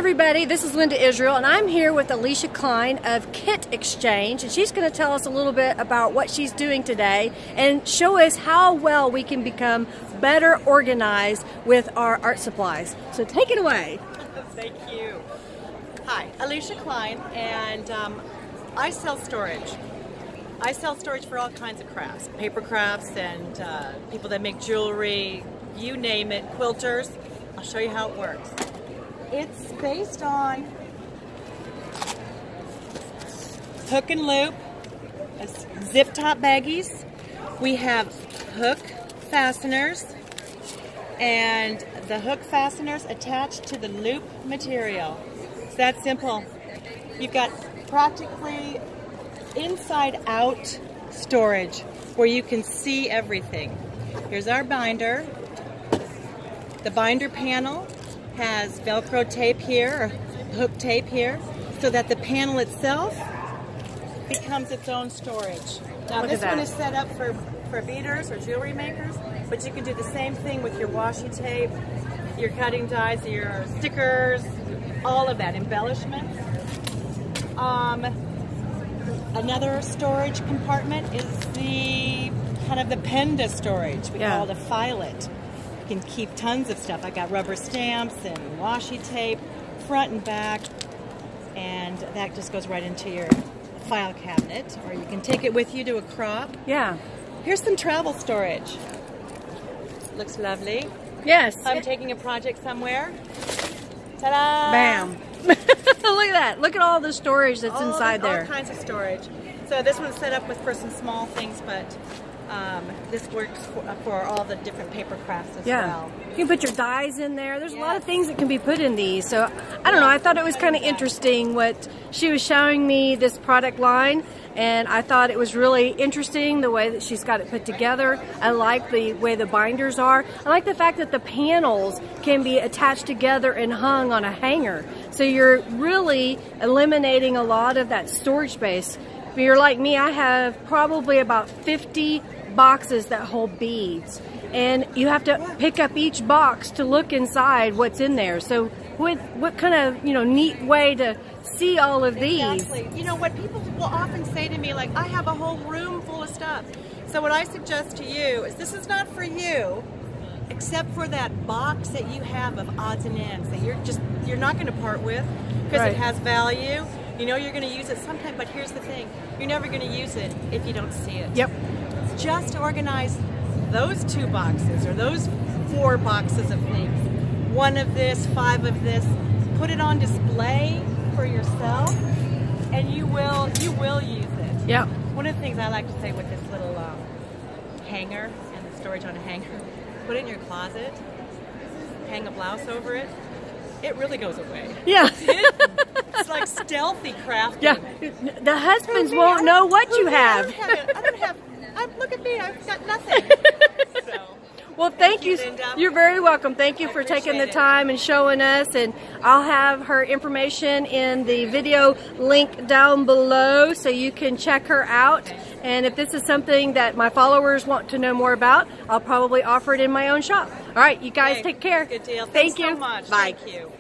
everybody, this is Linda Israel, and I'm here with Alicia KLEIN of KitxChange, and she's going to tell us a little bit about what she's doing today and show us how well we can become better organized with our art supplies. So take it away. Thank you. Hi, Alicia KLEIN, and I sell storage. I sell storage for all kinds of crafts, paper crafts and people that make jewelry, you name it, quilters. I'll show you how it works. It's based on hook and loop, zip top baggies. We have hook fasteners, and the hook fasteners attached to the loop material. It's that simple. You've got practically inside out storage where you can see everything. Here's our binder. The binder panel has Velcro tape here, or hook tape here, so that the panel itself becomes its own storage. Now this one is set up for beaders or jewelry makers, but you can do the same thing with your washi tape, your cutting dies, your stickers, all of that, embellishments. Another storage compartment is the kind of the penda storage. We call it a filet. You can keep tons of stuff. I got rubber stamps and washi tape, front and back, and that just goes right into your file cabinet, or you can take it with you to a crop. Yeah. Here's some travel storage. Looks lovely. Yes. I'm taking a project somewhere. Ta-da! Bam. Look at that. Look at all the storage that's inside there. All kinds of storage. So this one's set up for some small things, but this works for all the different paper crafts as well. You can put your dies in there. There's a lot of things that can be put in these. So I don't know. I thought it was kind of interesting what she was showing me, this product line, and I thought it was really interesting the way that she's got it put together. I like the way the binders are. I like the fact that the panels can be attached together and hung on a hanger. So you're really eliminating a lot of that storage space. If you're like me, I have probably about 50 boxes that hold beads, and you have to pick up each box to look inside what's in there. So what kind of neat way to see all of these. Exactly. You know what people will often say to me, like, I have a whole room full of stuff. So what I suggest to you is this is not for you, except for that box that you have of odds and ends that you're not going to part with because it has value. You know you're going to use it sometime, but here's the thing. You're never going to use it if you don't see it. Yep. Just organize those 2 boxes or those 4 boxes of things. 1 of this, 5 of this. Put it on display for yourself, and you will use it. Yep. One of the things I like to say with this little hanger and the storage on a hanger, put it in your closet, hang a blouse over it. It really goes away. Yeah. It's like stealthy crafting. Yeah. The husbands won't know what you have. I don't have. Look at me. I've got nothing. So, well, thank you. Linda. You're very welcome. Thank you for taking the time and showing us. And I'll have her information in the video link down below so you can check her out. And if this is something that my followers want to know more about, I'll probably offer it in my own shop. All right, you guys take care. Good deal. Thank you. So much. Bye. Thank you.